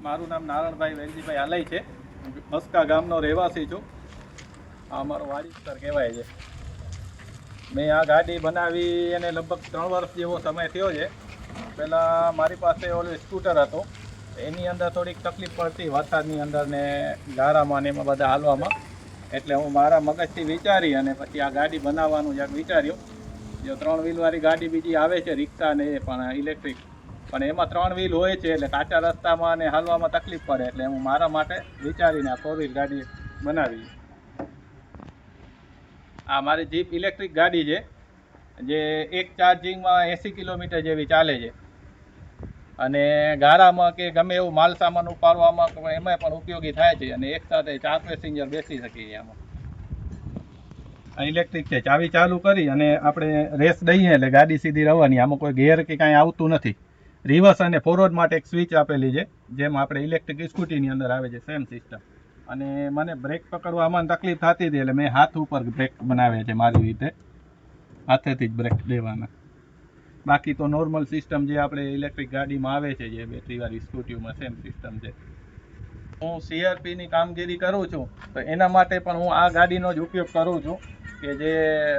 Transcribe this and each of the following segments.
મારું નામ નારણભાઈ વેલજીભાઈ આલય છે. મસ્કા ગામનો રહેવાસી છું. આ અમારો વાડી વિસ્તાર કહેવાય છે. મેં આ ગાડી બનાવી એને લગભગ 3 વર્ષ જેવો સમય થયો છે. પહેલાં મારી પાસે ઓલું સ્કૂટર હતું, એની અંદર થોડીક તકલીફ પડતી વરસાદની અંદર ને ગારામાં ને એમાં બધા હાલવામાં. એટલે હું મારા મગજથી વિચારી અને પછી આ ગાડી બનાવવાનું જ્યાં વિચાર્યું. જો 3 વ્હીલવાળી ગાડી બીજી આવે છે, રિક્ષા ને એ પણ ઇલેક્ટ્રિક, પણ એમાં 3 વ્હીલ હોય છે એટલે કાચા રસ્તામાં અને હાલવામાં તકલીફ પડે, એટલે હું મારા માટે વિચારીને આ 4 વ્હીલ ગાડી બનાવી. આ મારી જીપ ઇલેક્ટ્રિક ગાડી છે, જે એક ચાર્જિંગમાં 80 કિલોમીટર જેવી ચાલે છે અને ગારામાં કે ગમે એવું માલ સામાન ઉપાડવામાં એમાં પણ ઉપયોગી થાય છે અને એક સાથે 4 પેસેન્જર બેસી શકીએ. આમાં આ ઇલેક્ટ્રિક છે, ચાવી ચાલુ કરી અને આપણે રેસ દઈએ એટલે ગાડી સીધી રહેવાની. આમાં કોઈ ગેર કે કાંઈ આવતું નથી. રિવર્સ અને ફોરવર્ડ માટે એક સ્વિચ આપેલી છે, જેમ આપણે ઇલેક્ટ્રિક સ્કૂટીની અંદર આવે છે સેમ સિસ્ટમ. અને મને બ્રેક પકડવામાં તકલીફ થતી હતી એટલે મેં હાથ ઉપર બ્રેક બનાવ્યા છે મારી રીતે, હાથેથી જ બ્રેક દેવાના. બાકી તો નોર્મલ સિસ્ટમ જે આપણે ઇલેક્ટ્રિક ગાડીમાં આવે છે, જે બેટરીવાળી સ્કૂટીઓમાં સેમ સિસ્ટમ છે. હું CRPની કામગીરી કરું છું, તો એના માટે પણ હું આ ગાડીનો જ ઉપયોગ કરું છું, કે જે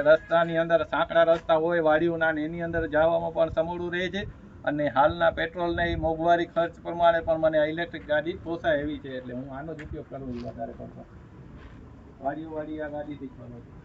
રસ્તાની અંદર સાંકડા રસ્તા હોય વાડીઓના, એની અંદર જવામાં પણ સમોડું રહે છે અને હાલના પેટ્રોલને એ મોંઘવારી ખર્ચ પ્રમાણે પણ મને આ ઇલેક્ટ્રિક ગાડી પોસાય એવી છે, એટલે હું આનો જ ઉપયોગ કરું છું વધારે પડતો. વાડી આ ગાડીથી જ કરું છું.